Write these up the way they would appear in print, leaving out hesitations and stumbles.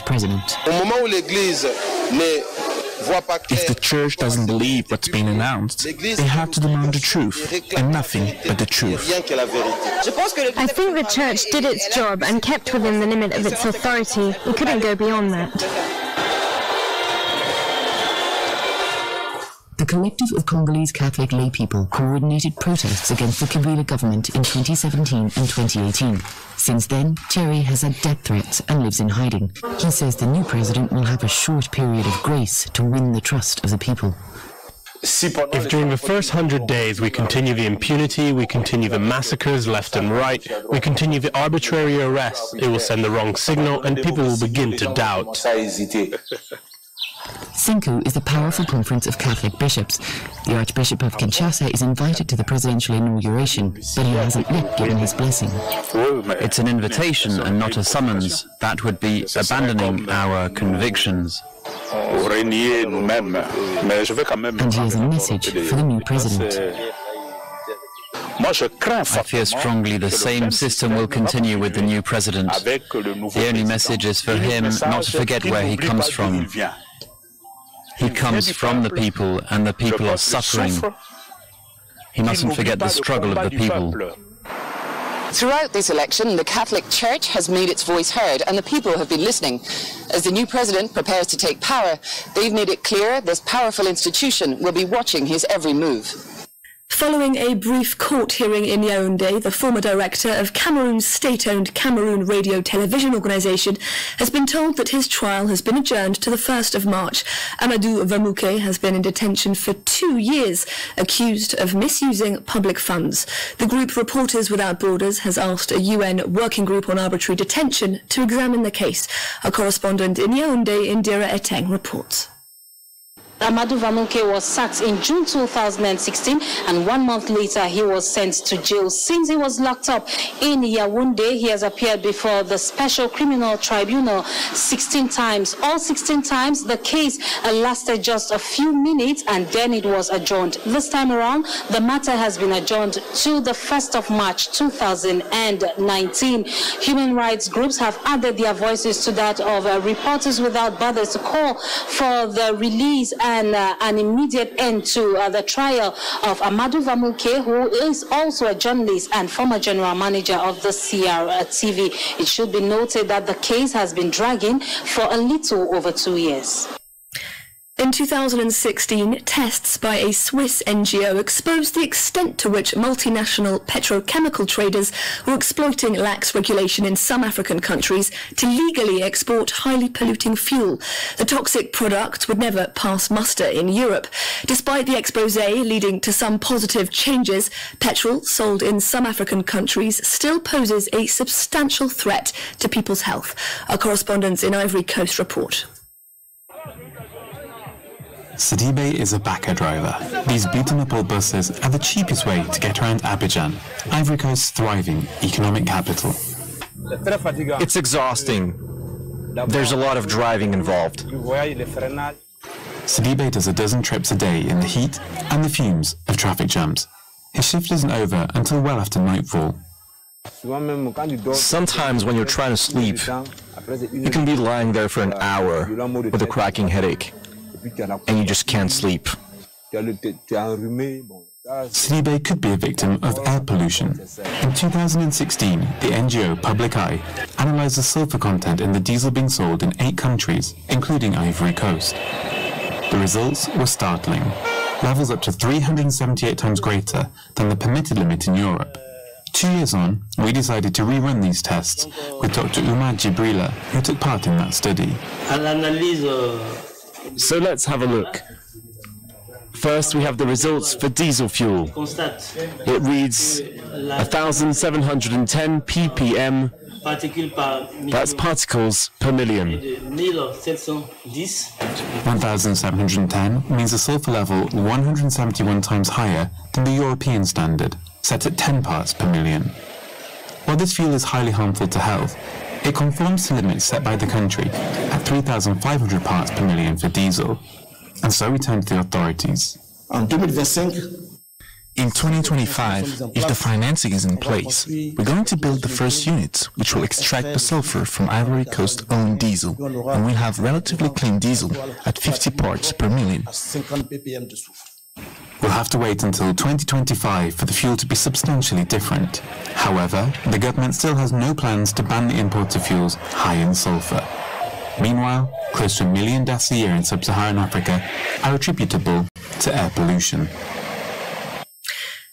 president. If the church doesn't believe what's been announced, they have to demand the truth, and nothing but the truth. I think the church did its job and kept within the limit of its authority. It couldn't go beyond that. The collective of Congolese Catholic lay people coordinated protests against the Kabila government in 2017 and 2018. Since then, Thierry has had death threats and lives in hiding. He says the new president will have a short period of grace to win the trust of the people. If during the first 100 days we continue the impunity, we continue the massacres left and right, we continue the arbitrary arrests, it will send the wrong signal and people will begin to doubt. Cinco is the powerful conference of Catholic bishops. The Archbishop of Kinshasa is invited to the presidential inauguration, but he hasn't yet given his blessing. It's an invitation and not a summons. That would be abandoning our convictions. And he has a message for the new president. I fear strongly the same system will continue with the new president. The only message is for him not to forget where he comes from. He comes from the people, and the people are suffering. He mustn't forget the struggle of the people. Throughout this election, the Catholic Church has made its voice heard, and the people have been listening. As the new president prepares to take power, they've made it clear this powerful institution will be watching his every move. Following a brief court hearing in Yaoundé, the former director of Cameroon's state-owned Cameroon Radio Television Organization has been told that his trial has been adjourned to the 1st of March. Amadou Vamouké has been in detention for 2 years, accused of misusing public funds. The group Reporters Without Borders has asked a UN working group on arbitrary detention to examine the case. Our correspondent in Yaoundé, Indira Eteng, reports. Amadou Vamouké was sacked in June 2016, and 1 month later he was sent to jail. Since he was locked up in Yaoundé, he has appeared before the Special Criminal Tribunal 16 times. All 16 times the case lasted just a few minutes and then it was adjourned. This time around, the matter has been adjourned to the 1st of March 2019. Human rights groups have added their voices to that of Reporters Without Borders to call for the release and an immediate end to the trial of Amadou Vamouké, who is also a journalist and former general manager of the CRTV. It should be noted that the case has been dragging for a little over 2 years. In 2016, tests by a Swiss NGO exposed the extent to which multinational petrochemical traders were exploiting lax regulation in some African countries to legally export highly polluting fuel. The toxic product would never pass muster in Europe. Despite the exposé leading to some positive changes, petrol sold in some African countries still poses a substantial threat to people's health. Our correspondents in Ivory Coast report. Sidibe is a Baka driver. These beaten-up old buses are the cheapest way to get around Abidjan, Ivory Coast's thriving economic capital. It's exhausting. There's a lot of driving involved. Sidibe does a dozen trips a day in the heat and the fumes of traffic jams. His shift isn't over until well after nightfall. Sometimes when you're trying to sleep, you can be lying there for an hour with a cracking headache, and you just can't sleep. Sidibe could be a victim of air pollution. In 2016, the NGO Public Eye analysed the sulphur content in the diesel being sold in 8 countries, including Ivory Coast. The results were startling. Levels up to 378 times greater than the permitted limit in Europe. 2 years on, we decided to rerun these tests with Dr. Oumar Djibrila, who took part in that study. So let's have a look. First, we have the results for diesel fuel. It reads 1,710 ppm. That's particles per million. 1,710 means a sulfur level 171 times higher than the European standard, set at 10 parts per million. While this fuel is highly harmful to health, it conforms to limits set by the country at 3,500 parts per million for diesel. And so we turned to the authorities. In 2025, if the financing is in place, we're going to build the first units, which will extract the sulfur from Ivory Coast-owned diesel, and we'll have relatively clean diesel at 50 parts per million. We'll have to wait until 2025 for the fuel to be substantially different. However, the government still has no plans to ban the import of fuels high in sulfur. Meanwhile, close to 1 million deaths a year in sub-Saharan Africa are attributable to air pollution.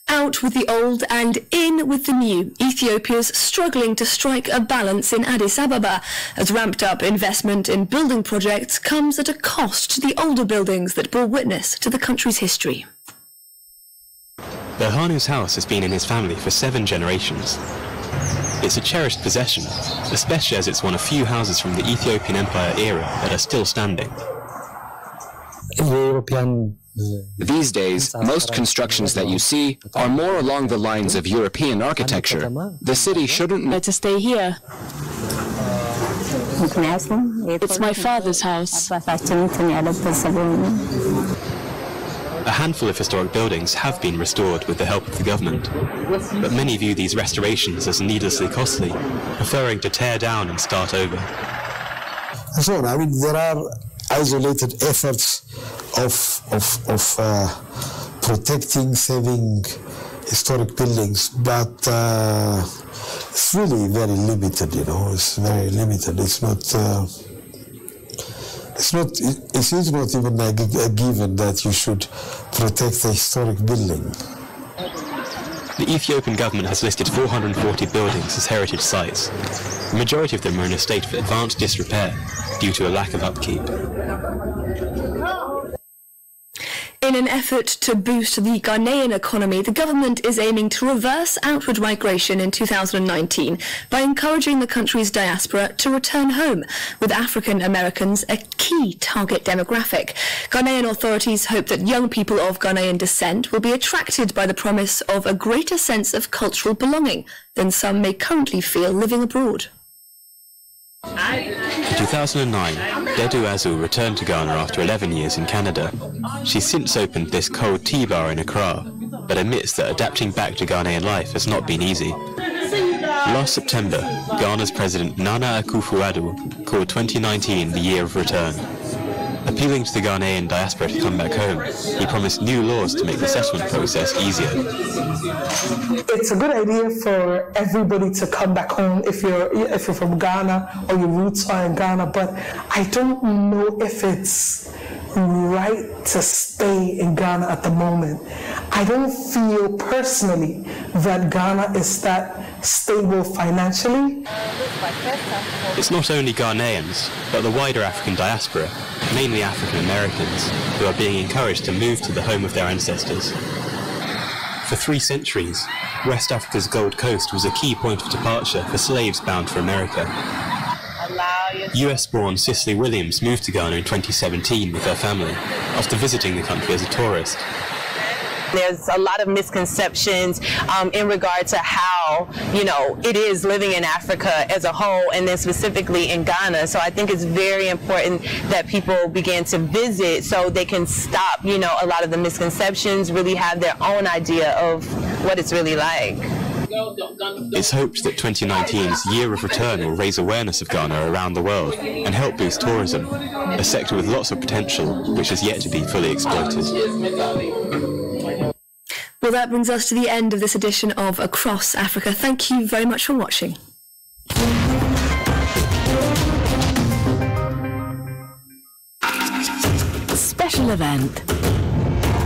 Out with the old and in with the new. Ethiopia's struggling to strike a balance in Addis Ababa as ramped-up investment in building projects comes at a cost to the older buildings that bore witness to the country's history. Berhanu's house has been in his family for 7 generations. It's a cherished possession, especially as it's one of few houses from the Ethiopian Empire era that are still standing. These days, most constructions that you see are more along the lines of European architecture. The city shouldn't... Better stay here. It's my father's house. A handful of historic buildings have been restored with the help of the government, but many view these restorations as needlessly costly, preferring to tear down and start over. So, I mean, there are isolated efforts of protecting, saving historic buildings, but it's really very limited, you know, it's very limited. It's not even a given that you should protect a historic building. The Ethiopian government has listed 440 buildings as heritage sites. The majority of them are in a state of advanced disrepair due to a lack of upkeep. In an effort to boost the Ghanaian economy, the government is aiming to reverse outward migration in 2019 by encouraging the country's diaspora to return home, with African Americans a key target demographic. Ghanaian authorities hope that young people of Ghanaian descent will be attracted by the promise of a greater sense of cultural belonging than some may currently feel living abroad. In 2009, Dedu Azu returned to Ghana after 11 years in Canada. She's since opened this cold tea bar in Accra, but admits that adapting back to Ghanaian life has not been easy. Last September, Ghana's President Nana Akufo-Addo called 2019 the year of return. Appealing to the Ghanaian diaspora to come back home, he promised new laws to make the settlement process easier. It's a good idea for everybody to come back home if you're from Ghana or your roots are in Ghana, but I don't know if it's right to stay in Ghana at the moment. I don't feel personally that Ghana is that stable financially. It's not only Ghanaians, but the wider African diaspora, mainly African Americans, who are being encouraged to move to the home of their ancestors. For 3 centuries, West Africa's Gold Coast was a key point of departure for slaves bound for America. US-born Cicely Williams moved to Ghana in 2017 with her family, after visiting the country as a tourist. There's a lot of misconceptions in regard to how, it is living in Africa as a whole, and then specifically in Ghana. So I think it's very important that people begin to visit so they can stop, a lot of the misconceptions, really have their own idea of what it's really like. It's hoped that 2019's Year of Return will raise awareness of Ghana around the world and help boost tourism, a sector with lots of potential which has yet to be fully exploited. Well, that brings us to the end of this edition of Across Africa. Thank you very much for watching. Special event.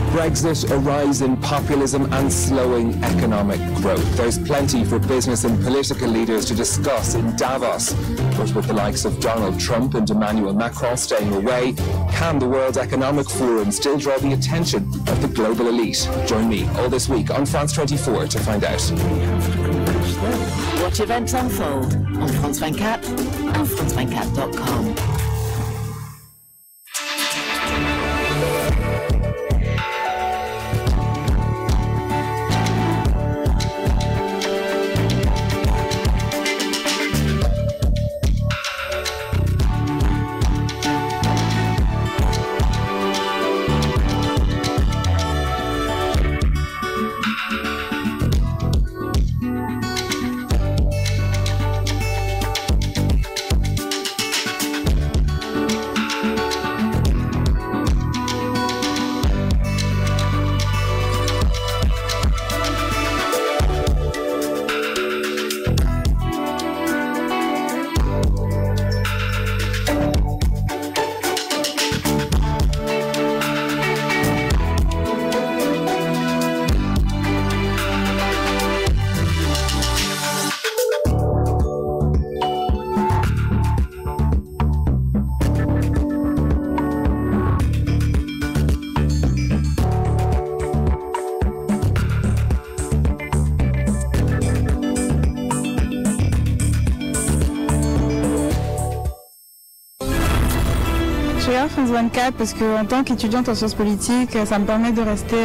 Brexit, a rise in populism and slowing economic growth. There's plenty for business and political leaders to discuss in Davos. But with the likes of Donald Trump and Emmanuel Macron staying away, can the World Economic Forum still draw the attention of the global elite? Join me all this week on France 24 to find out. Watch events unfold on France 24 and France24.com. Je regarde France 24 parce qu'en tant qu'étudiante en sciences politiques, ça me permet de rester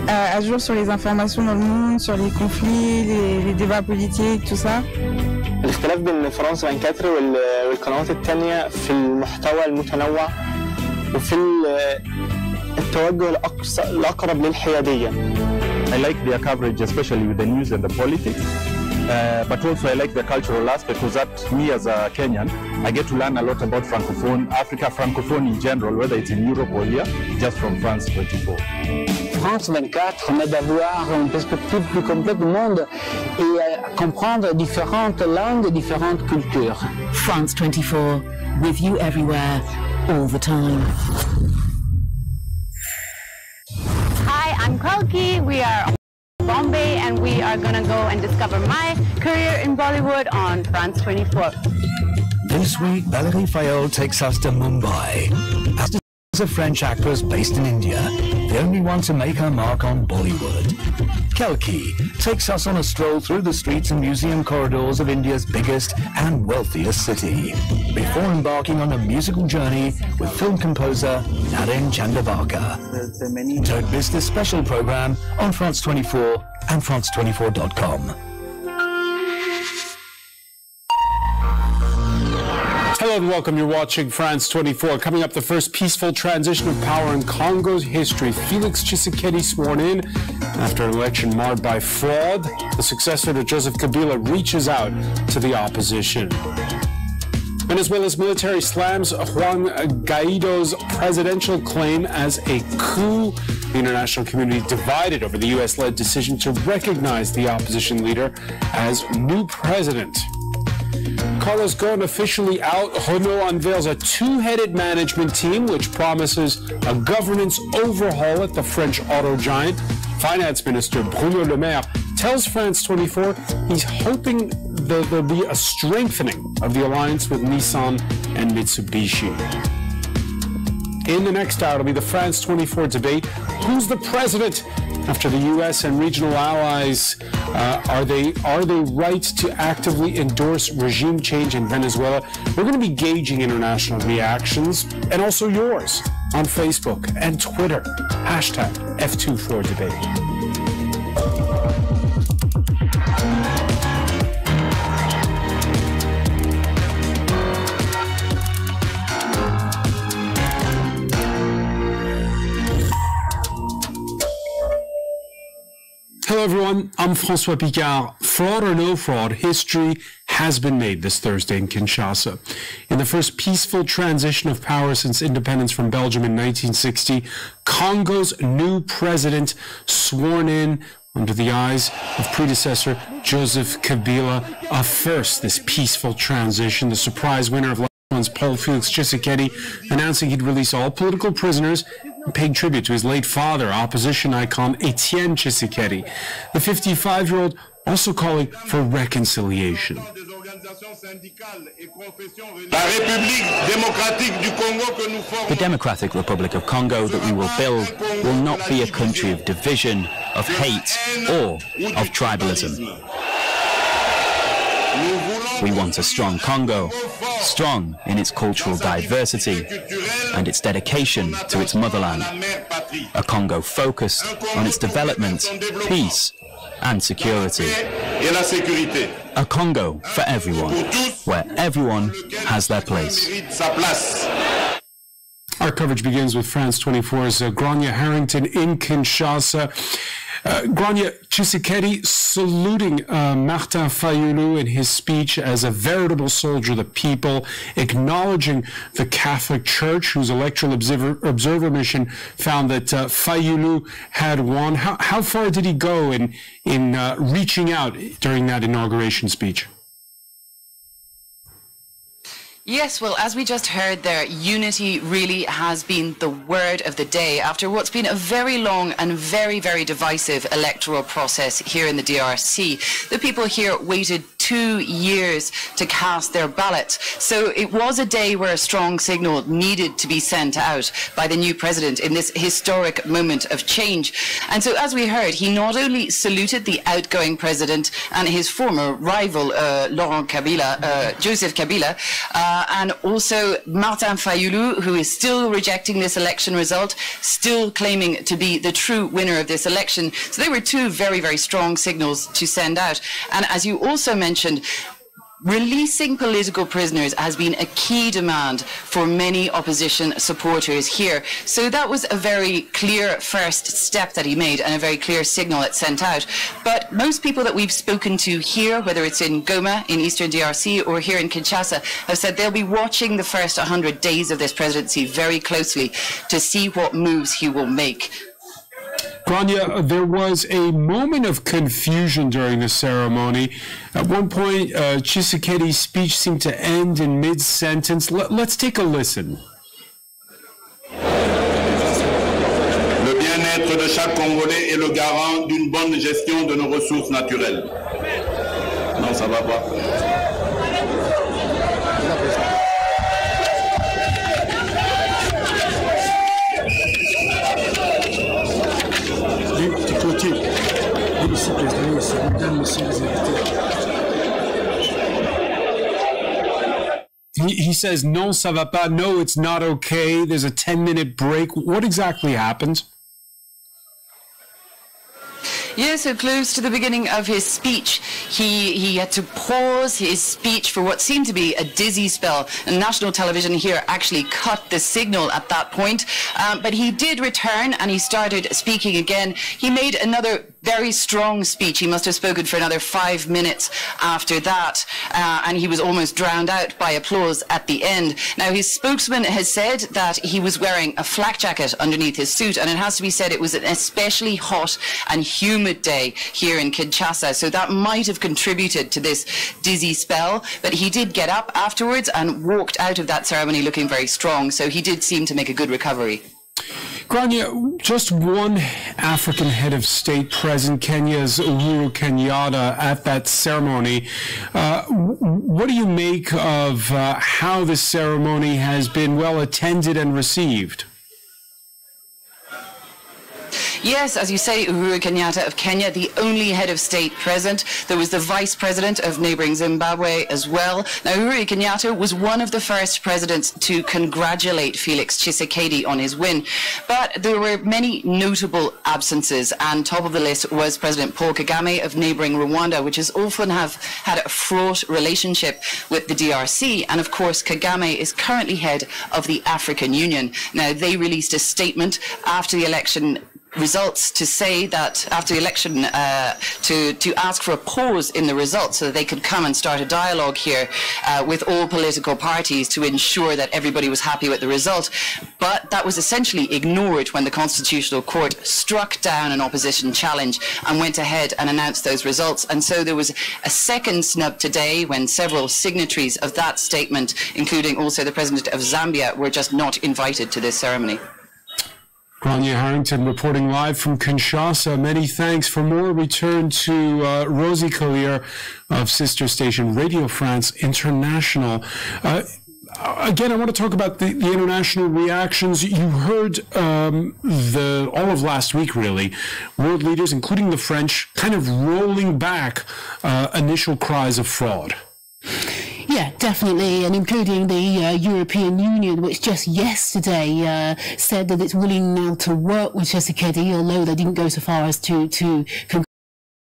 à jour sur les informations dans le monde, sur les conflits, les débats politiques, tout ça. الاختلاف بين فرانس 24 والقنوات التانية في المحتوى المتنوع وفي التوجه الأقرب للحيادية. I like their coverage, especially with the news and the politics. But also I like the cultural aspect because that, me as a Kenyan, I get to learn a lot about Francophone, Africa, Francophone in general, whether it's in Europe or here, just from France 24. France 24 permet d'avoir une perspective plus complète du monde et comprendre différentes langues et différentes cultures. France 24, with you everywhere, all the time. Hi, I'm Kalki. We are on Bombay and we are gonna go and discover my career in Bollywood on France 24. This week, WLRI Fayol takes us to Mumbai. As a French actress based in India, the only one to make her mark on Bollywood. Kalki takes us on a stroll through the streets and museum corridors of India's biggest and wealthiest city, before embarking on a musical journey with film composer Naren Chandabaka. Don't miss this special program on France 24 and France24.com. Hello and welcome. You're watching France 24. Coming up, the first peaceful transition of power in Congo's history. Felix Tshisekedi sworn in after an election marred by fraud. The successor to Joseph Kabila reaches out to the opposition. Venezuela's military slams Juan Guaido's presidential claim as a coup. The international community divided over the U.S.-led decision to recognize the opposition leader as new president. Carlos Ghosn officially out. Renault unveils a two-headed management team which promises a governance overhaul at the French auto giant. Finance Minister Bruno Le Maire tells France 24 he's hoping there'll be a strengthening of the alliance with Nissan and Mitsubishi. In the next hour, it'll be the France 24 debate. Who's the president? After the U.S. and regional allies, are they right to actively endorse regime change in Venezuela? We're going to be gauging international reactions and also yours on Facebook and Twitter. Hashtag F24Debate. Hello everyone, I'm François Picard. Fraud or no fraud, history has been made this Thursday in Kinshasa. In the first peaceful transition of power since independence from Belgium in 1960, Congo's new president sworn in under the eyes of predecessor Joseph Kabila. First, this peaceful transition, the surprise winner of last month's poll, Felix Tshisekedi, announcing he'd release all political prisoners and paying tribute to his late father, opposition icon Etienne Tshisekedi. The 55-year-old also calling for reconciliation. The Democratic Republic of Congo that we will build will not be a country of division, of hate, or of tribalism. We want a strong Congo, strong in its cultural diversity and its dedication to its motherland. A Congo focused on its development, peace, and security. A Congo for everyone, where everyone has their place. Our coverage begins with France 24's Grania Harrington in Kinshasa. Grania, Tshisekedi saluting Martin Fayulu in his speech as a veritable soldier of the people, acknowledging the Catholic Church, whose electoral observer mission found that Fayulu had won. How far did he go in reaching out during that inauguration speech? Yes, well, as we just heard there, unity really has been the word of the day after what's been a very long and very, very divisive electoral process here in the DRC. The people here waited 2 years to cast their ballots. So it was a day where a strong signal needed to be sent out by the new president in this historic moment of change. And so, as we heard, he not only saluted the outgoing president and his former rival, Joseph Kabila, and also Martin Fayulu, who is still rejecting this election result, still claiming to be the true winner of this election. So they were two very, very strong signals to send out. And as you also mentioned, releasing political prisoners has been a key demand for many opposition supporters here. So that was a very clear first step that he made and a very clear signal it sent out. But most people that we've spoken to here, whether it's in Goma, in Eastern DRC, or here in Kinshasa, have said they'll be watching the first 100 days of this presidency very closely to see what moves he will make. Grania, there was a moment of confusion during the ceremony. At one point, Tshisekedi's speech seemed to end in mid-sentence. Let's take a listen. Le bien-être de chaque Congolais est le garant d'une bonne gestion de nos ressources naturelles. Non, ça va pas. He says, no, ça va pas, no, it's not okay. There's a 10-minute break. What exactly happened? Yeah, so close to the beginning of his speech, he had to pause his speech for what seemed to be a dizzy spell. And national television here actually cut the signal at that point. But he did return and he started speaking again. He made another very strong speech. He must have spoken for another 5 minutes after that. And he was almost drowned out by applause at the end. Now, his spokesman has said that he was wearing a flak jacket underneath his suit. And it has to be said it was an especially hot and humid day here in Kinshasa. So that might have contributed to this dizzy spell. But he did get up afterwards and walked out of that ceremony looking very strong. So he did seem to make a good recovery. Grania, just one African head of state present, Kenya's Uhuru Kenyatta, at that ceremony. What do you make of how this ceremony has been well attended and received? Yes, as you say, Uhuru Kenyatta of Kenya, the only head of state present. There was the vice president of neighbouring Zimbabwe as well. Now, Uhuru Kenyatta was one of the first presidents to congratulate Felix Tshisekedi on his win. But there were many notable absences, and top of the list was President Paul Kagame of neighbouring Rwanda, which has often had a fraught relationship with the DRC. And of course, Kagame is currently head of the African Union. Now, they released a statement after the election results to say that after the election to ask for a pause in the results so that they could come and start a dialogue here with all political parties to ensure that everybody was happy with the result. But that was essentially ignored when the Constitutional Court struck down an opposition challenge and went ahead and announced those results. And so there was a second snub today when several signatories of that statement, including also the President of Zambia, were just not invited to this ceremony. Grania Harrington reporting live from Kinshasa. Many thanks. For more, return to Rosie Collier of sister station Radio France International. Again, I want to talk about the international reactions. You heard all of last week, really, world leaders, including the French, kind of rolling back initial cries of fraud. Yeah, definitely, and including the European Union, which just yesterday said that it's willing now to work with Tshisekedi, although they didn't go so far as to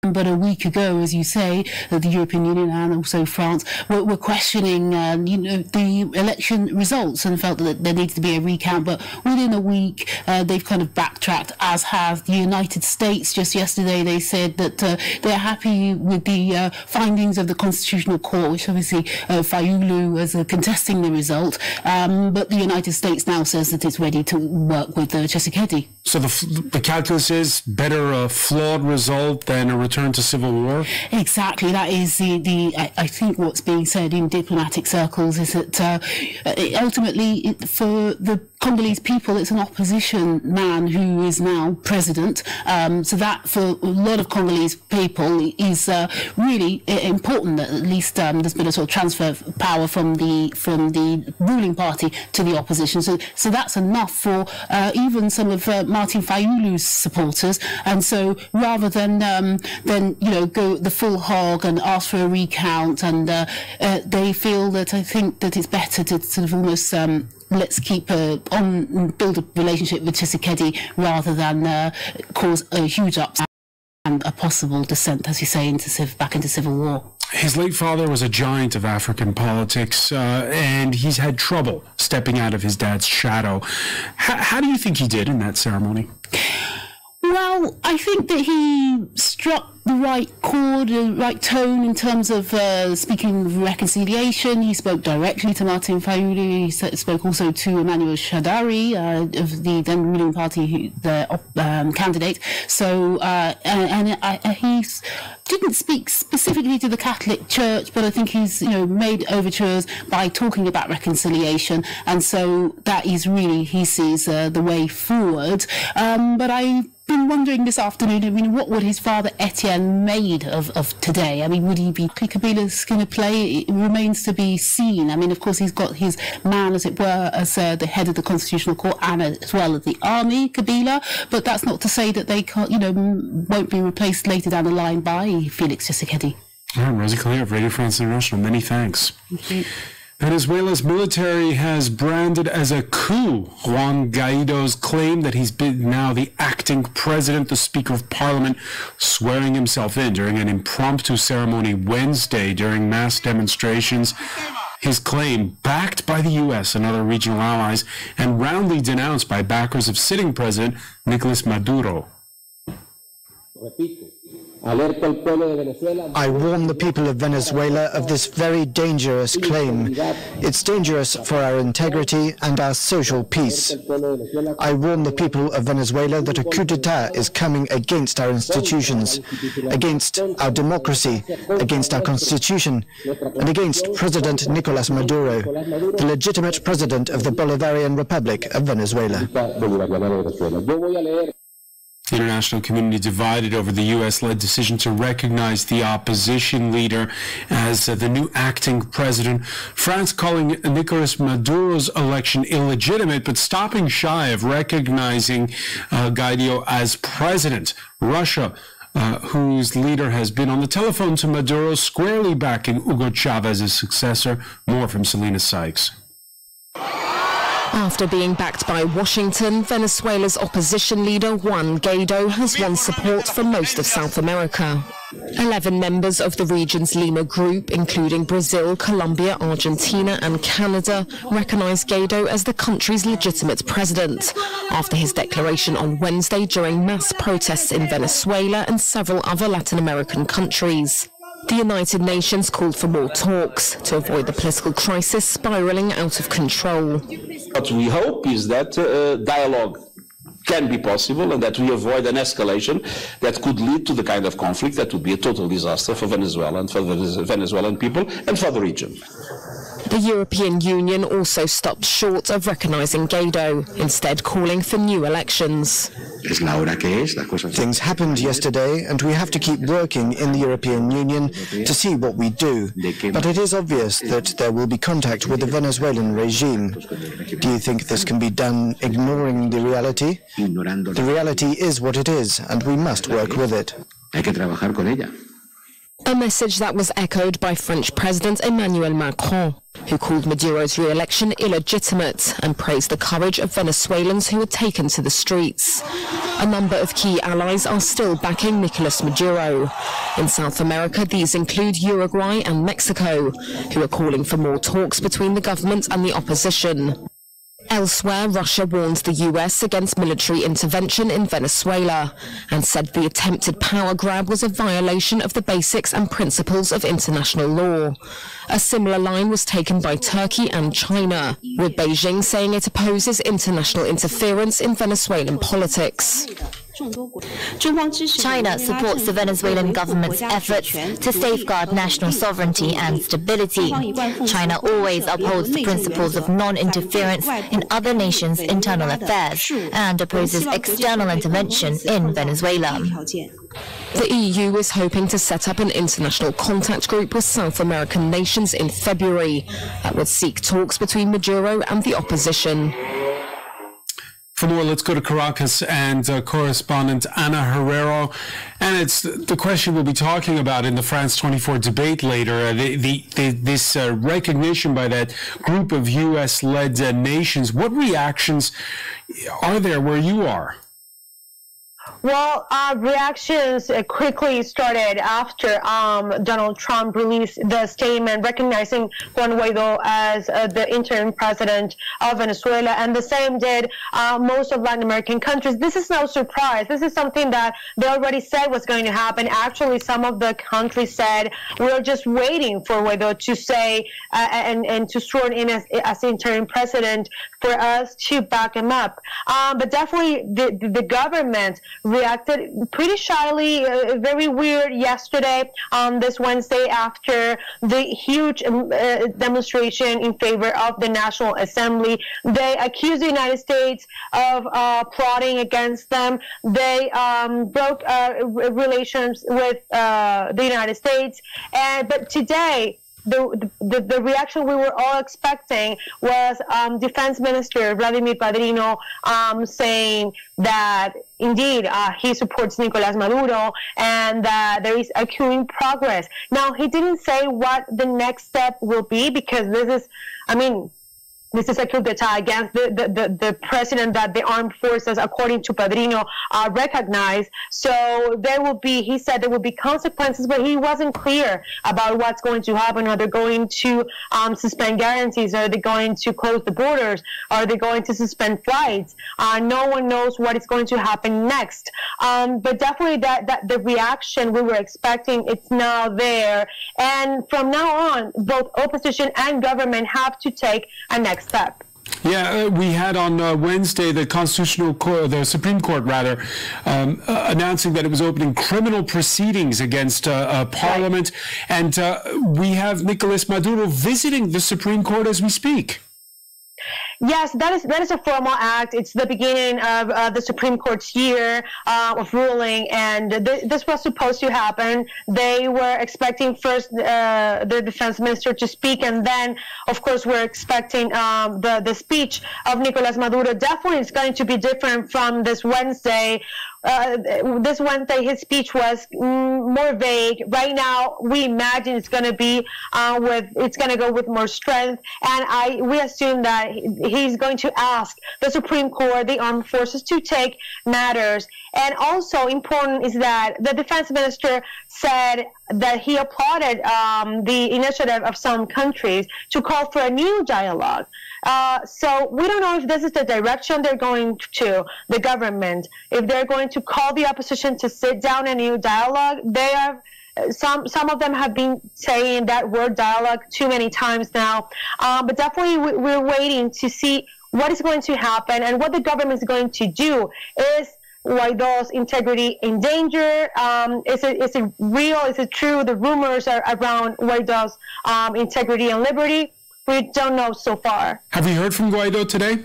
but a week ago, as you say, the European Union and also France were questioning, the election results and felt that there needs to be a recount. But within a week, they've kind of backtracked, as have the United States. Just yesterday, they said that they're happy with the findings of the Constitutional Court, which obviously Fayulu was contesting the result. But the United States now says that it's ready to work with Tshisekedi. So the calculus is better a flawed result than a return return to civil war? Exactly. That is I think what's being said in diplomatic circles is that ultimately for the Congolese people, it's an opposition man who is now president. So that for a lot of Congolese people is really important that at least there's been a sort of transfer of power from the ruling party to the opposition. So that's enough for even some of Martin Fayulu's supporters. And so rather than go the full hog and ask for a recount, and they feel that I think that it's better to sort of almost let's keep build a relationship with Tshisekedi rather than cause a huge upset and a possible descent, as you say, back into civil war. His late father was a giant of African politics, and he's had trouble stepping out of his dad's shadow. How do you think he did in that ceremony? Well, I think that he struck the right chord, the right tone in terms of speaking of reconciliation. He spoke directly to Martin Fayulu. He spoke also to Emmanuel Shadari of the then ruling party, the candidate. So, he didn't speak specifically to the Catholic Church, but I think he's made overtures by talking about reconciliation, and so that is really, he sees the way forward. But I've been wondering this afternoon, what would his father Etienne made of today? I mean, would he be Kabila's going to play? It remains to be seen. I mean, of course, he's got his man, as it were, as the head of the Constitutional Court and as well as the army, Kabila, but that's not to say that they can't, won't be replaced later down the line by Felix Tshisekedi. All right, Rosie Claire of Radio France International, many thanks. Thank you. Venezuela's military has branded as a coup Juan Guaido's claim that he's been now the acting president, the Speaker of Parliament, swearing himself in during an impromptu ceremony Wednesday during mass demonstrations. His claim, backed by the U.S. and other regional allies, and roundly denounced by backers of sitting President Nicolas Maduro. I warn the people of Venezuela of this very dangerous claim. It's dangerous for our integrity and our social peace. I warn the people of Venezuela that a coup d'etat is coming against our institutions, against our democracy, against our constitution, and against President Nicolas Maduro, the legitimate president of the Bolivarian Republic of Venezuela. The international community divided over the U.S.-led decision to recognize the opposition leader as the new acting president. France calling Nicolas Maduro's election illegitimate, but stopping shy of recognizing Guaido as president. Russia, whose leader has been on the telephone to Maduro, squarely backing Hugo Chávez's successor. More from Selena Sykes. After being backed by Washington, Venezuela's opposition leader Juan Guaido has won support from most of South America. 11 members of the region's Lima group, including Brazil, Colombia, Argentina and Canada, recognize Guaido as the country's legitimate president, after his declaration on Wednesday during mass protests in Venezuela and several other Latin American countries. The United Nations called for more talks to avoid the political crisis spiraling out of control. What we hope is that dialogue can be possible and that we avoid an escalation that could lead to the kind of conflict that would be a total disaster for Venezuela and for the Venezuelan people and for the region. The European Union also stopped short of recognizing Guaido, instead calling for new elections. Things happened yesterday, and we have to keep working in the European Union to see what we do. But it is obvious that there will be contact with the Venezuelan regime. Do you think this can be done ignoring the reality? The reality is what it is, and we must work with it. A message that was echoed by French President Emmanuel Macron, who called Maduro's re-election illegitimate and praised the courage of Venezuelans who had taken to the streets. A number of key allies are still backing Nicolas Maduro. In South America, these include Uruguay and Mexico, who are calling for more talks between the government and the opposition. Elsewhere, Russia warned the US against military intervention in Venezuela and said the attempted power grab was a violation of the basics and principles of international law. A similar line was taken by Turkey and China, with Beijing saying it opposes international interference in Venezuelan politics. China supports the Venezuelan government's efforts to safeguard national sovereignty and stability. China always upholds the principles of non-interference in other nations' internal affairs and opposes external intervention in Venezuela. The EU is hoping to set up an international contact group with South American nations in February that would seek talks between Maduro and the opposition. For more, let's go to Caracas and correspondent Ana Herrero. And it's the question we'll be talking about in the France 24 debate later, this recognition by that group of U.S.-led nations. What reactions are there where you are? Well, reactions quickly started after Donald Trump released the statement recognizing Juan Guaidó as the interim president of Venezuela, and the same did most of Latin American countries. This is no surprise. This is something that they already said was going to happen. Actually, some of the countries said we're just waiting for Guaidó to say and to swear in as interim president for us to back him up. But definitely the government reacted pretty shyly, very weird yesterday, this Wednesday, after the huge demonstration in favor of the National Assembly. They accused the United States of plotting against them. They broke relations with the United States. But today, the reaction we were all expecting was Defense Minister Vladimir Padrino saying that indeed he supports Nicolás Maduro and that there is accruing progress. Now, he didn't say what the next step will be, because this is, this is a coup d'etat against the president that the armed forces, according to Padrino, recognize. So there will be, he said there will be consequences, but he wasn't clear about what's going to happen. Are they going to suspend guarantees? Are they going to close the borders? Are they going to suspend flights? No one knows what is going to happen next. But definitely that the reaction we were expecting, it's now there. And from now on, both opposition and government have to take a next step. Yeah, we had on Wednesday the the Supreme Court rather, announcing that it was opening criminal proceedings against Parliament, and we have Nicolás Maduro visiting the Supreme Court as we speak. Yes, that is a formal act. It's the beginning of the Supreme Court's year of ruling, and this was supposed to happen. They were expecting first the defense minister to speak, and then, of course, we're expecting the speech of Nicolás Maduro. Definitely, it's going to be different from this Wednesday. This Wednesday, his speech was more vague. Right now, we imagine it's going to be it's going to go with more strength, and we assume that he's going to ask the Supreme Court, the armed forces, to take matters. And also important is that the defense minister said that he applauded the initiative of some countries to call for a new dialogue. So we don't know if this is the direction they're going to, the government, if they're going to call the opposition to sit down a new dialogue. They have some of them have been saying that word dialogue too many times now, but definitely we're waiting to see what is going to happen, and what the government is going to do. Is Guaidó's integrity in danger? Is it real? Is it true? The rumors are around Guaidó's integrity and liberty. We don't know so far. Have you heard from Guaidó today?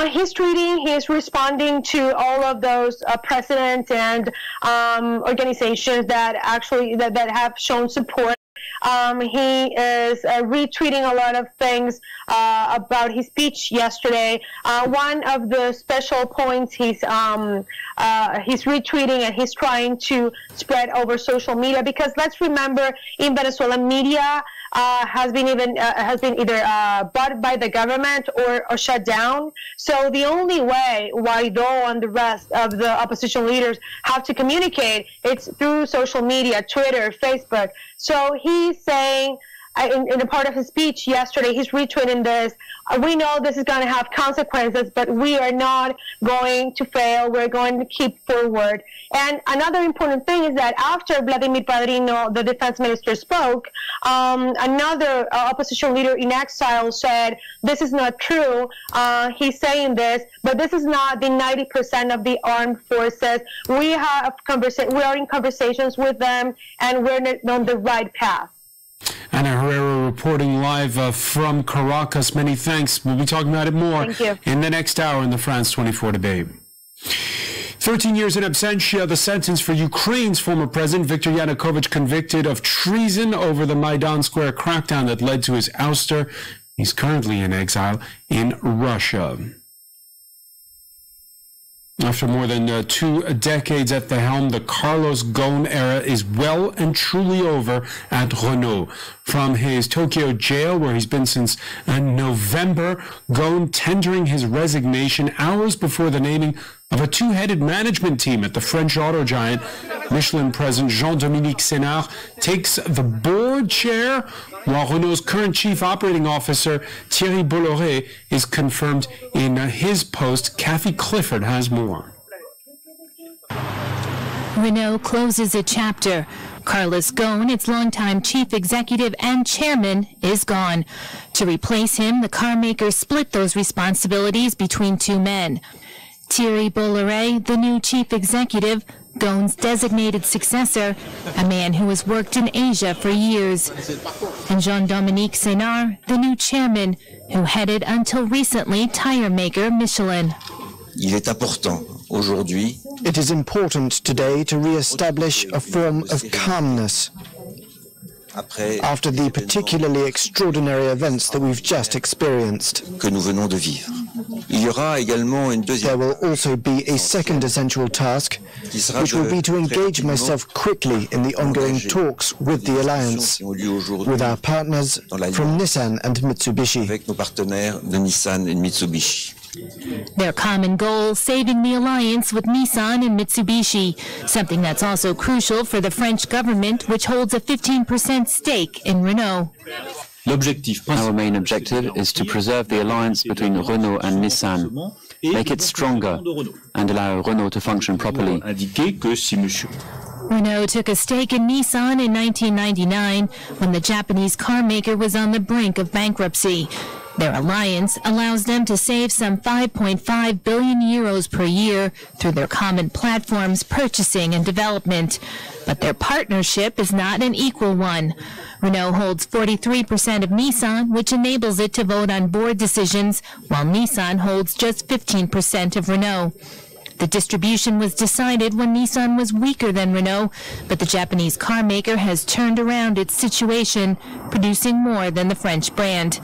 He's tweeting. He's responding to all of those presidents and organizations that actually that have shown support. He is retweeting a lot of things about his speech yesterday. One of the special points he's retweeting, and he's trying to spread over social media, because let's remember, in Venezuela, media has been either bought by the government or shut down. So the only way Guaidó and the rest of the opposition leaders have to communicate, it's through social media, Twitter, Facebook. So he's saying in a part of his speech yesterday, he's retweeting this. We know this is going to have consequences, but we are not going to fail. We're going to keep forward. And another important thing is that after Vladimir Padrino, the defense minister, spoke, another opposition leader in exile said, this is not true. He's saying this, but this is not the 90% of the armed forces. We are in conversations with them, and we're on the right path. Ana Herrera reporting live from Caracas. Many thanks. We'll be talking about it more in the next hour in the France 24 debate. 13 years in absentia, the sentence for Ukraine's former president, Viktor Yanukovych, convicted of treason over the Maidan Square crackdown that led to his ouster. He's currently in exile in Russia. After more than 2 decades at the helm, the Carlos Ghosn era is well and truly over at Renault. From his Tokyo jail, where he's been since November, Ghosn tendering his resignation hours before the naming of a two-headed management team at the French auto giant. Michelin president Jean-Dominique Sénard takes the board chair, while Renault's current chief operating officer, Thierry Bolloré, is confirmed in his post. Kathy Clifford has more. Renault closes a chapter. Carlos Ghosn, its longtime chief executive and chairman, is gone. To replace him, the car maker split those responsibilities between 2 men. Thierry Bolloré, the new chief executive, Ghosn's designated successor, a man who has worked in Asia for years, and Jean-Dominique Sénard, the new chairman, who headed until recently tire maker Michelin. It is important today to re-establish a form of calmness after the particularly extraordinary events that we've just experienced. There will also be a second essential task, which will be to engage myself quickly in the ongoing talks with the alliance, with our partners from Nissan and Mitsubishi. Their common goal, saving the alliance with Nissan and Mitsubishi, something that's also crucial for the French government, which holds a 15% stake in Renault. Our main objective is to preserve the alliance between Renault and Nissan, make it stronger, and allow Renault to function properly. Renault took a stake in Nissan in 1999 when the Japanese car maker was on the brink of bankruptcy. Their alliance allows them to save some 5.5 billion euros per year through their common platforms, purchasing and development. But their partnership is not an equal one. Renault holds 43% of Nissan, which enables it to vote on board decisions, while Nissan holds just 15% of Renault. The distribution was decided when Nissan was weaker than Renault, but the Japanese car maker has turned around its situation, producing more than the French brand.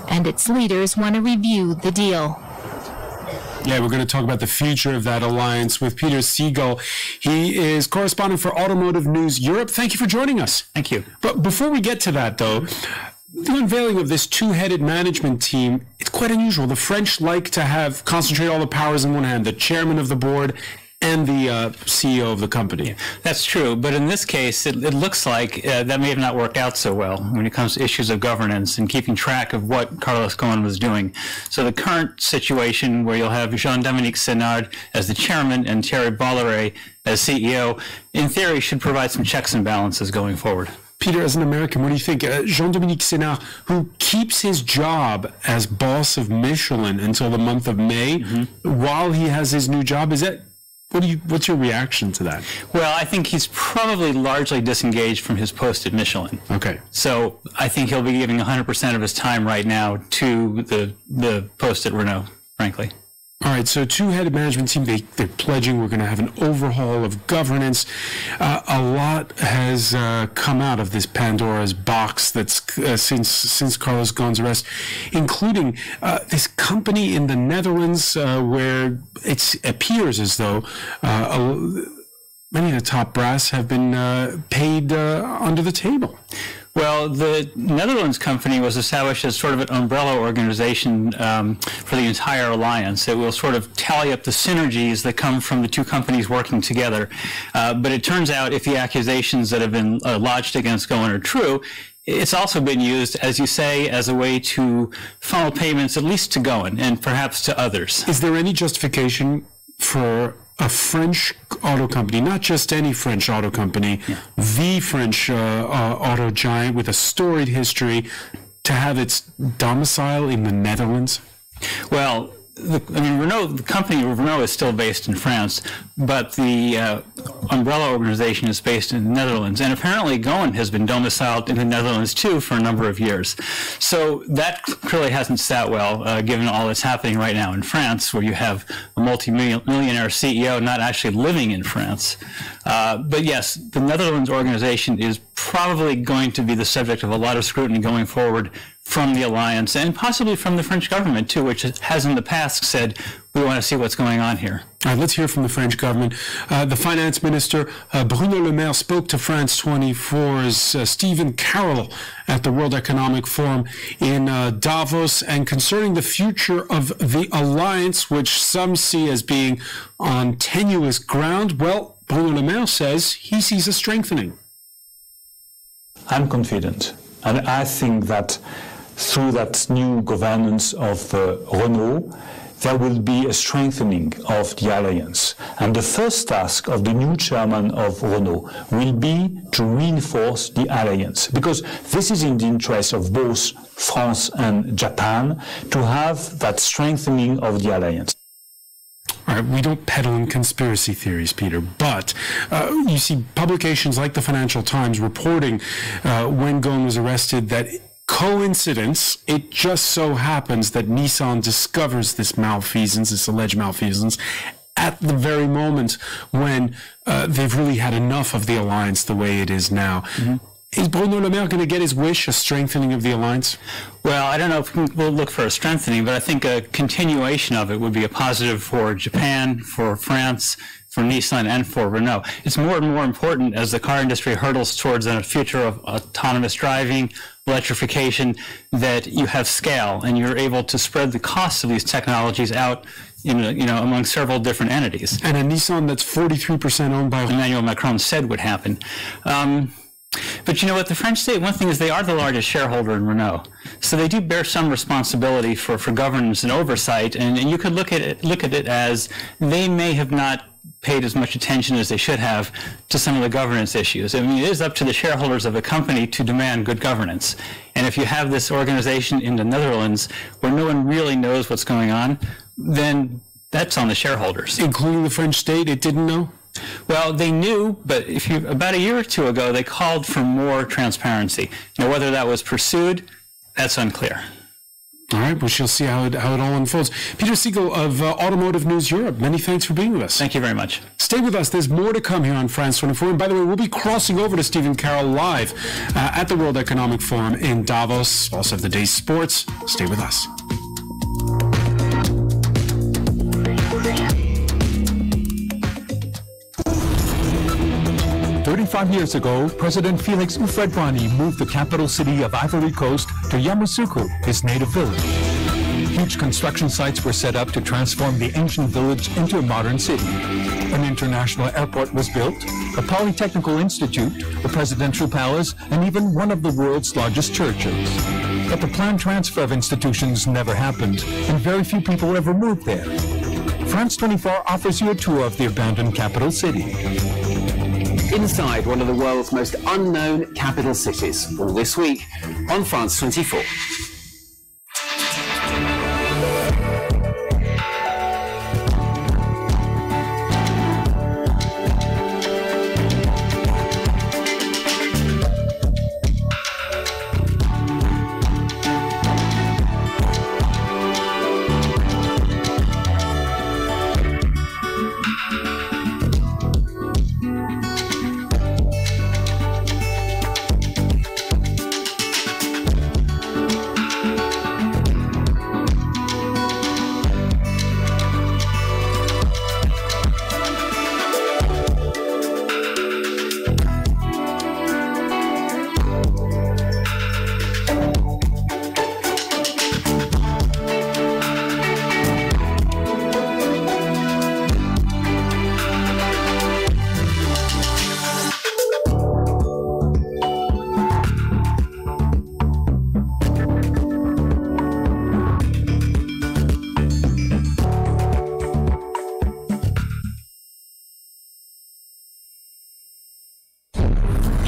And its leaders want to review the deal. Yeah, we're going to talk about the future of that alliance with Peter Siegel. He is correspondent for Automotive News Europe. Thank you for joining us. Thank you. But before we get to that, though, the unveiling of this two-headed management team, it's quite unusual. The French like to concentrate all the powers in one hand, the chairman of the board and the CEO of the company. That's true, but in this case, it looks like that may have not worked out so well when it comes to issues of governance and keeping track of what Carlos Ghosn was doing. So the current situation where you'll have Jean-Dominique Sénard as the chairman and Thierry Bolloré as CEO, in theory, should provide some checks and balances going forward. Peter, as an American, what do you think? Jean-Dominique Sénard, who keeps his job as boss of Michelin until the month of May, while he has his new job, what's your reaction to that? Well, I think he's probably largely disengaged from his post at Michelin. Okay. So I think he'll be giving 100% of his time right now to the post at Renault, frankly. All right, so two-headed management team, they're pledging we're going to have an overhaul of governance. A lot has come out of this Pandora's box that's since Carlos Ghosn's arrest, including this company in the Netherlands where it appears as though many of the top brass have been paid under the table. Well, the Netherlands company was established as sort of an umbrella organization for the entire alliance. It will sort of tally up the synergies that come from the two companies working together. But it turns out if the accusations that have been lodged against Ghosn are true, it's also been used, as you say, as a way to funnel payments at least to Goen and perhaps to others. Is there any justification for a French auto company, not just any French auto company, the French auto giant with a storied history, to have its domicile in the Netherlands? Well, Renault, the company Renault is still based in France, but the umbrella organization is based in the Netherlands. And apparently Goen has been domiciled in the Netherlands too for a number of years. So that clearly hasn't sat well, given all that's happening right now in France, where you have a multi-millionaire CEO not actually living in France. But yes, the Netherlands organization is probably going to be the subject of a lot of scrutiny going forward from the alliance and possibly from the French government too, which has in the past said, we want to see what's going on here. All right, let's hear from the French government. The finance minister, Bruno Le Maire, spoke to France 24's Stephen Carroll at the World Economic Forum in Davos, and concerning the future of the alliance, which some see as being on tenuous ground, well, Bruno Le Maire says he sees a strengthening. I'm confident, and I think that through that new governance of Renault, there will be a strengthening of the alliance. And the first task of the new chairman of Renault will be to reinforce the alliance, because this is in the interest of both France and Japan to have that strengthening of the alliance. All right, we don't peddle in conspiracy theories, Peter, but you see publications like the Financial Times reporting when Goen was arrested that coincidence, it just so happens that Nissan discovers this malfeasance, this alleged malfeasance, at the very moment when they've really had enough of the alliance the way it is now. Mm-hmm. Is Bruno Le Maire going to get his wish, a strengthening of the alliance? Well, I don't know if we'll look for a strengthening, but I think a continuation of it would be a positive for Japan, for France, for Nissan, and for Renault. It's more and more important as the car industry hurdles towards a future of autonomous driving, electrification, that you have scale and you're able to spread the costs of these technologies out among several different entities. And a Nissan that's 43% owned by Emmanuel Macron said would happen. But you know what, the French state, one thing is they are the largest shareholder in Renault. So they do bear some responsibility for governance and oversight, and you could look at it as they may have not paid as much attention as they should have to some of the governance issues. I mean, it is up to the shareholders of a company to demand good governance. And if you have this organization in the Netherlands where no one really knows what's going on, then that's on the shareholders. Including the French state, it didn't know? Well, they knew, but about a year or two ago, they called for more transparency. Now, whether that was pursued, that's unclear. All right, we shall see how it all unfolds. Peter Siegel of Automotive News Europe, many thanks for being with us. Thank you very much. Stay with us. There's more to come here on France 24. And by the way, we'll be crossing over to Stephen Carroll live at the World Economic Forum in Davos. Also have the day's sports. Stay with us. 35 years ago, President Félix Houphouët-Boigny moved the capital city of Ivory Coast to Yamoussoukro, his native village. Huge construction sites were set up to transform the ancient village into a modern city. An international airport was built, a polytechnical institute, a presidential palace, and even one of the world's largest churches. But the planned transfer of institutions never happened, and very few people ever moved there. France 24 offers you a tour of the abandoned capital city. Inside one of the world's most unknown capital cities, all this week on France 24.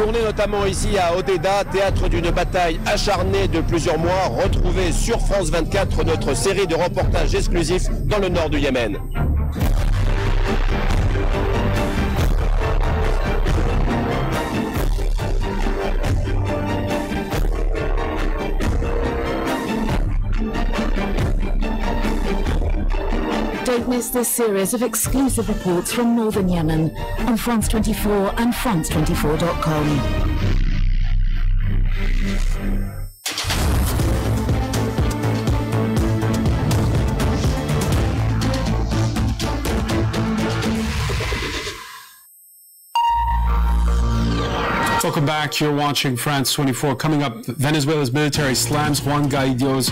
journée notamment ici à Hodeidah, théâtre d'une bataille acharnée de plusieurs mois. Retrouvez sur France 24 notre série de reportages exclusifs dans le nord du Yémen. Don't miss this series of exclusive reports from northern Yemen on France 24 and France24.com. Welcome back. You're watching France 24. Coming up, Venezuela's military slams Juan Guaido's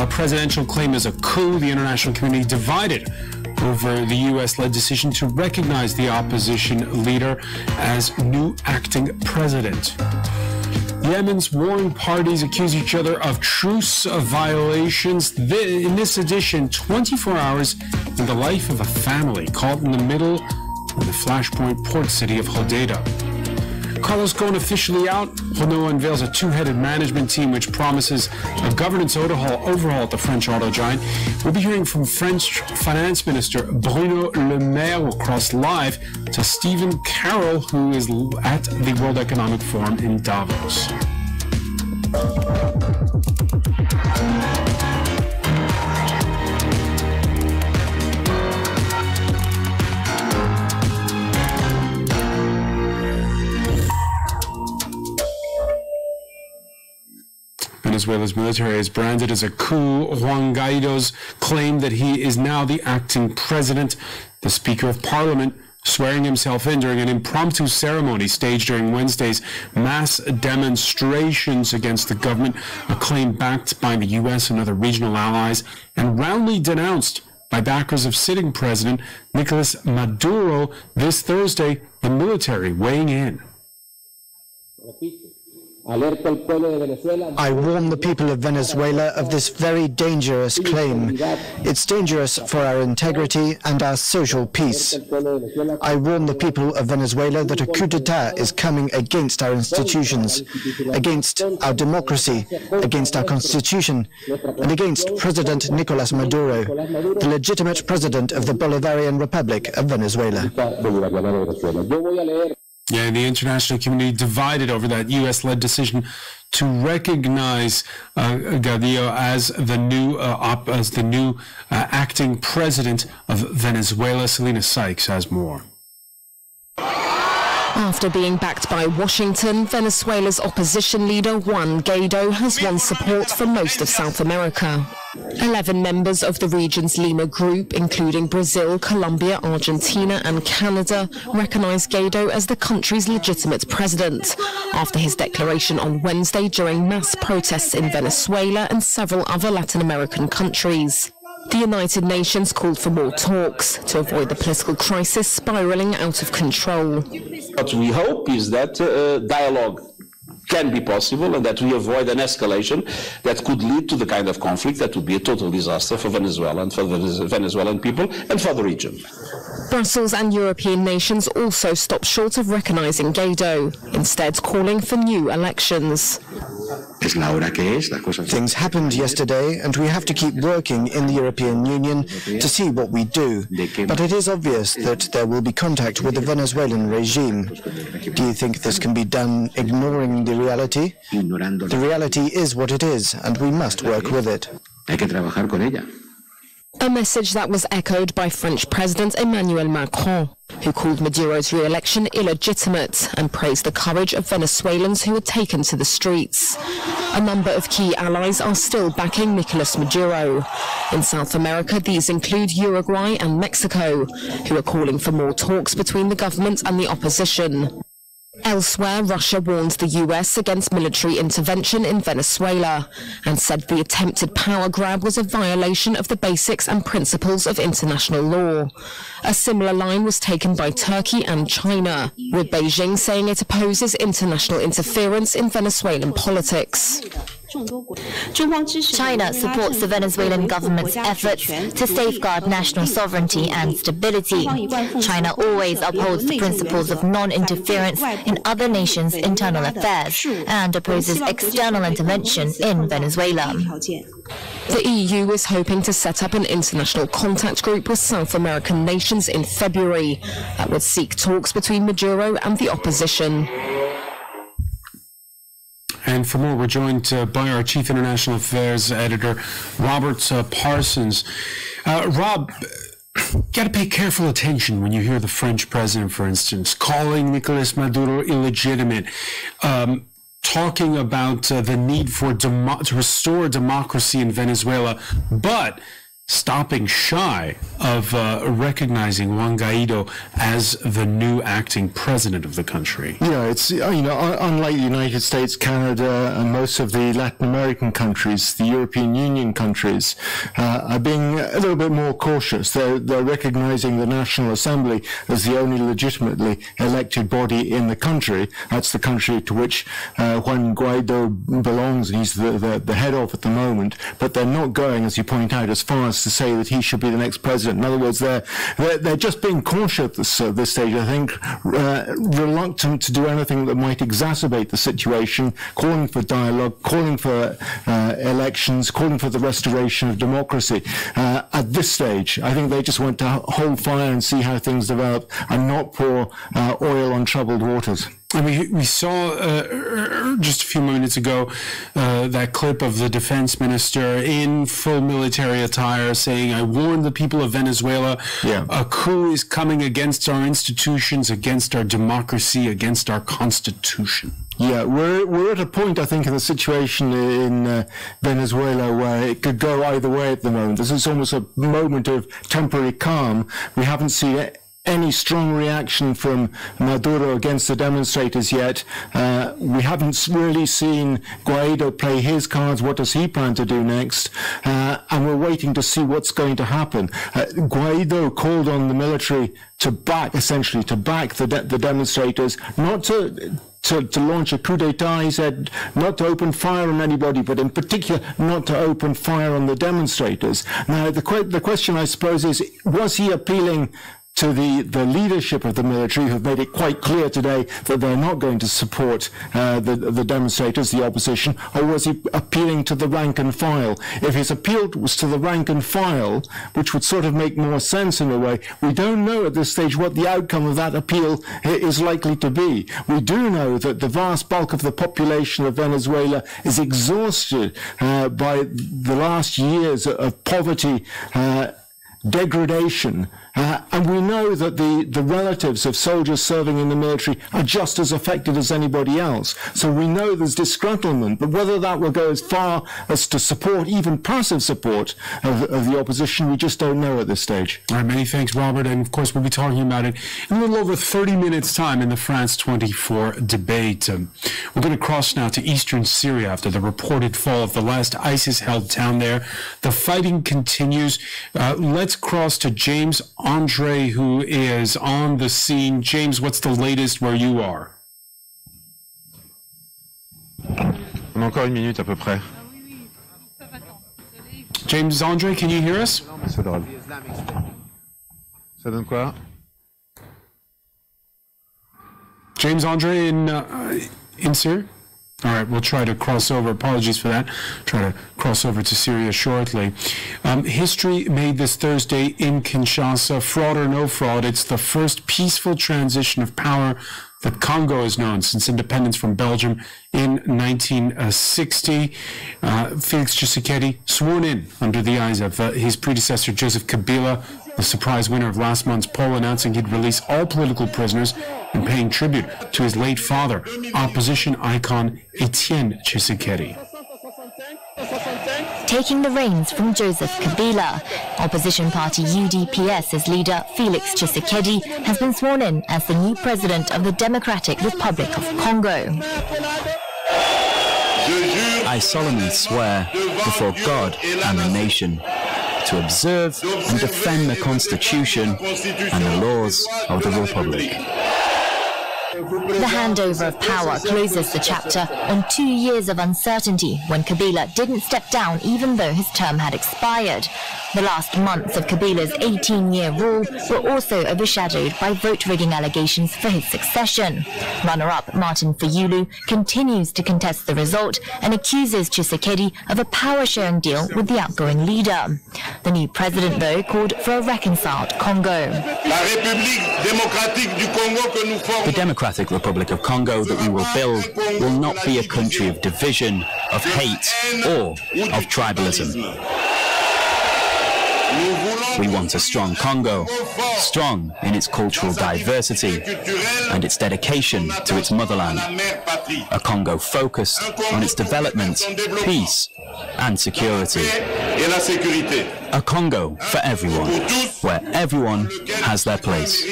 presidential claim as a coup. The international community divided over the U.S.-led decision to recognize the opposition leader as new acting president. Yemen's warring parties accuse each other of truce violations. In this edition, 24 hours in the life of a family caught in the middle of the flashpoint port city of Hodeidah. Carlos Ghosn officially out. Renault unveils a two-headed management team which promises a governance overhaul at the French auto giant. We'll be hearing from French Finance Minister Bruno Le Maire. We'll cross live to Stephen Carroll, who is at the World Economic Forum in Davos. Venezuela's military has branded as a coup Juan Guaido's claim that he is now the acting president. The Speaker of Parliament swearing himself in during an impromptu ceremony staged during Wednesday's mass demonstrations against the government, a claim backed by the U.S. and other regional allies, and roundly denounced by backers of sitting President Nicolas Maduro this Thursday, the military weighing in. I warn the people of Venezuela of this very dangerous claim. It's dangerous for our integrity and our social peace. I warn the people of Venezuela that a coup d'etat is coming against our institutions, against our democracy, against our constitution, and against President Nicolas Maduro, the legitimate president of the Bolivarian Republic of Venezuela. Yeah, the international community divided over that U.S.-led decision to recognize Guaido as the new acting president of Venezuela. Selena Sykes has more. After being backed by Washington, Venezuela's opposition leader Juan Guaido has won support from most of South America. 11 members of the region's Lima group, including Brazil, Colombia, Argentina and Canada, recognize Guaido as the country's legitimate president after his declaration on Wednesday during mass protests in Venezuela and several other Latin American countries. The United Nations called for more talks to avoid the political crisis spiraling out of control. What we hope is that dialogue can be possible and that we avoid an escalation that could lead to the kind of conflict that would be a total disaster for Venezuela and for the Venezuelan people and for the region. Brussels and European nations also stopped short of recognizing Guaido, instead calling for new elections. Things happened yesterday, and we have to keep working in the European Union to see what we do. But it is obvious that there will be contact with the Venezuelan regime. Do you think this can be done ignoring the reality? The reality is what it is, and we must work with it. A message that was echoed by French President Emmanuel Macron, who called Maduro's re-election illegitimate and praised the courage of Venezuelans who had taken to the streets. A number of key allies are still backing Nicolas Maduro. In South America, these include Uruguay and Mexico, who are calling for more talks between the government and the opposition. Elsewhere, Russia warned the US against military intervention in Venezuela and said the attempted power grab was a violation of the basics and principles of international law. A similar line was taken by Turkey and China, with Beijing saying it opposes international interference in Venezuelan politics. China supports the Venezuelan government's efforts to safeguard national sovereignty and stability. China always upholds the principles of non-interference in other nations' internal affairs and opposes external intervention in Venezuela. The EU is hoping to set up an international contact group with South American nations in February that would seek talks between Maduro and the opposition. And for more, we're joined by our Chief International Affairs Editor, Robert Parsons. Rob, got to pay careful attention when you hear the French president, for instance, calling Nicolas Maduro illegitimate, talking about the need for to restore democracy in Venezuela, but stopping shy of recognizing Juan Guaido as the new acting president of the country. Yeah, it's, unlike the United States, Canada, and most of the Latin American countries, the European Union countries are being a little bit more cautious. They're recognizing the National Assembly as the only legitimately elected body in the country. That's the country to which Juan Guaido belongs, and he's the head of at the moment. But they're not going, as you point out, as far as to say that he should be the next president. In other words, they're just being cautious at this stage, I think, reluctant to do anything that might exacerbate the situation, calling for dialogue, calling for elections, calling for the restoration of democracy. At this stage, I think they just want to hold fire and see how things develop and not pour oil on troubled waters. And we saw just a few minutes ago that clip of the defense minister in full military attire saying, "I warn the people of Venezuela, a coup is coming against our institutions, against our democracy, against our constitution." Yeah, we're at a point, I think, in the situation in Venezuela where it could go either way at the moment. This is almost a moment of temporary calm. We haven't seen any strong reaction from Maduro against the demonstrators yet. We haven't really seen Guaido play his cards. What does he plan to do next? And we're waiting to see what's going to happen. Guaido called on the military to back the demonstrators, not to launch a coup d'etat. He said not to open fire on anybody, but in particular not to open fire on the demonstrators. Now, the question, I suppose, is, was he appealing to the leadership of the military, who've made it quite clear today that they're not going to support the demonstrators, the opposition, or was he appealing to the rank and file? If his appeal was to the rank and file, which would sort of make more sense in a way, we don't know at this stage what the outcome of that appeal is likely to be. We do know that the vast bulk of the population of Venezuela is exhausted by the last years of poverty, degradation, and we know that the relatives of soldiers serving in the military are just as affected as anybody else. So we know there's disgruntlement, but whether that will go as far as to support, even passive support of the opposition, we just don't know at this stage. All right, many thanks, Robert, and of course we'll be talking about it in a little over 30 minutes' time in the France 24 debate. We're going to cross now to eastern Syria after the reported fall of the last ISIS-held town there. The fighting continues. Let's cross to James Andre, who is on the scene. James, what's the latest where you are? On a encore une minute à peu près. James Andre, can you hear us? C'est drôle. Ça donne quoi? James Andre in Syria? All right, we'll try to cross over. Apologies for that. Try to cross over to Syria shortly. History made this Thursday in Kinshasa. Fraud or no fraud, it's the first peaceful transition of power that Congo has known since independence from Belgium in 1960. Felix Tshisekedi sworn in under the eyes of his predecessor, Joseph Kabila, the surprise winner of last month's poll, announcing he'd release all political prisoners and paying tribute to his late father, opposition icon Etienne Tshisekedi. Taking the reins from Joseph Kabila, opposition party UDPS's leader Felix Tshisekedi has been sworn in as the new president of the Democratic Republic of Congo. I solemnly swear before God and the nation to observe and defend the Constitution and the laws of the Republic. The handover of power closes the chapter on 2 years of uncertainty when Kabila didn't step down even though his term had expired. The last months of Kabila's 18-year rule were also overshadowed by vote-rigging allegations for his succession. Runner-up Martin Fayulu continues to contest the result and accuses Tshisekedi of a power-sharing deal with the outgoing leader. The new president, though, called for a reconciled Congo. The Democratic Republic of Congo that we will build will not be a country of division, of hate, or of tribalism. We want a strong Congo, strong in its cultural diversity and its dedication to its motherland. A Congo focused on its development, peace and security. A Congo for everyone, where everyone has their place.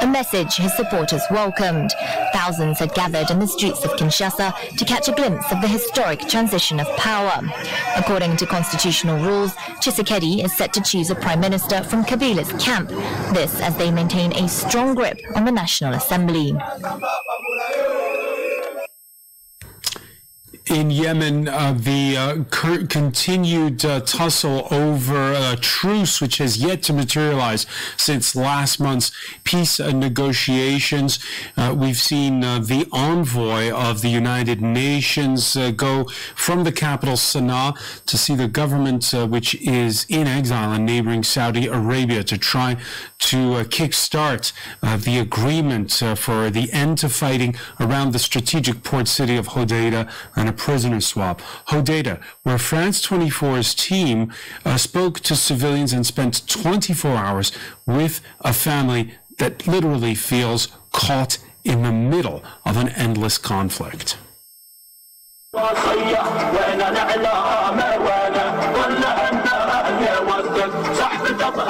A message his supporters welcomed. Thousands had gathered in the streets of Kinshasa to catch a glimpse of the historic transition of power. According to constitutional rules, Tshisekedi is set to choose a prime minister from Kabila's camp. This as they maintain a strong grip on the National Assembly. In Yemen, the continued tussle over a truce which has yet to materialize since last month's peace negotiations. We've seen the envoy of the United Nations go from the capital Sana'a to see the government, which is in exile in neighboring Saudi Arabia, to try to kickstart the agreement for the end to fighting around the strategic port city of Hodeida and a prisoner swap. Hodeida, where France 24's team spoke to civilians and spent 24 hours with a family that literally feels caught in the middle of an endless conflict.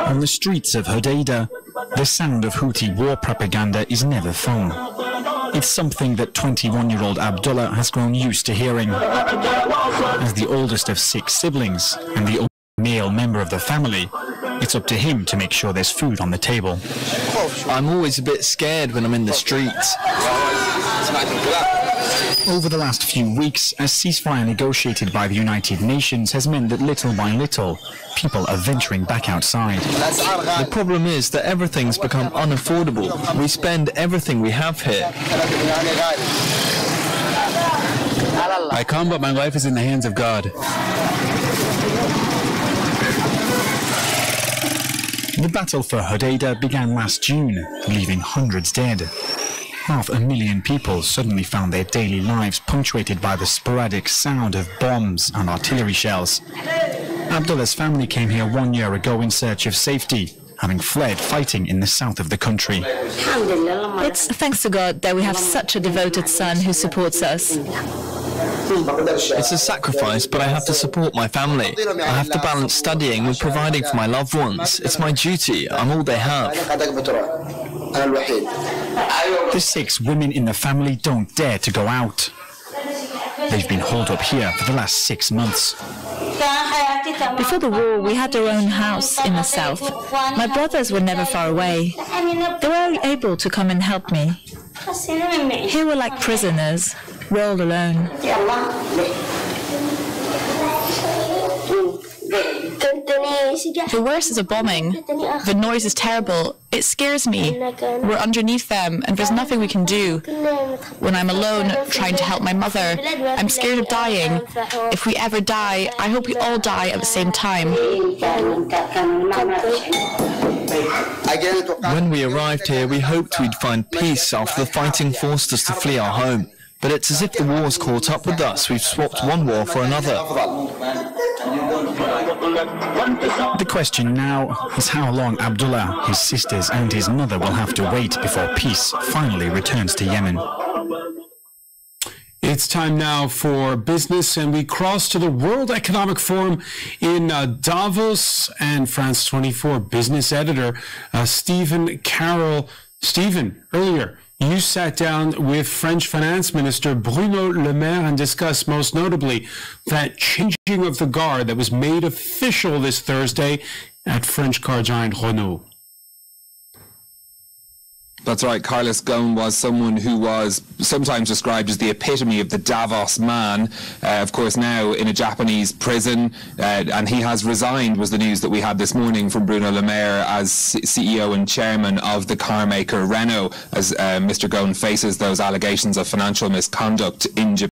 On the streets of Hodeida, the sound of Houthi war propaganda is never fun. It's something that 21-year-old Abdullah has grown used to hearing. As the oldest of 6 siblings and the only male member of the family, it's up to him to make sure there's food on the table. I'm always a bit scared when I'm in the streets. Over the last few weeks, a ceasefire negotiated by the United Nations has meant that little by little, people are venturing back outside. The problem is that everything's become unaffordable. We spend everything we have here. I come, but my life is in the hands of God. The battle for Hodeida began last June, leaving hundreds dead. 500,000 people suddenly found their daily lives punctuated by the sporadic sound of bombs and artillery shells. Abdullah's family came here 1 year ago in search of safety, having fled fighting in the south of the country. It's thanks to God that we have such a devoted son who supports us. It's a sacrifice, but I have to support my family. I have to balance studying with providing for my loved ones. It's my duty. I'm all they have. The 6 women in the family don't dare to go out. They've been holed up here for the last 6 months. Before the war, we had our own house in the south. My brothers were never far away. They were able to come and help me. Here we're like prisoners. We're all alone. The worst is a bombing. The noise is terrible. It scares me. We're underneath them and there's nothing we can do. When I'm alone trying to help my mother, I'm scared of dying. If we ever die, I hope we all die at the same time. When we arrived here, we hoped we'd find peace after the fighting forced us to flee our home. But it's as if the war's caught up with us. We've swapped one war for another. The question now is how long Abdullah, his sisters and his mother will have to wait before peace finally returns to Yemen. It's time now for business, and we cross to the World Economic Forum in Davos, and France 24 business editor Stephen Carroll. Stephen, earlier you sat down with French Finance Minister Bruno Le Maire and discussed most notably that changing of the guard that was made official this Thursday at French car giant Renault. That's right. Carlos Ghosn was someone who was sometimes described as the epitome of the Davos man. Of course, now in a Japanese prison, and he has resigned, was the news that we had this morning from Bruno Le Maire as CEO and chairman of the car maker Renault, as Mr. Ghosn faces those allegations of financial misconduct in Japan.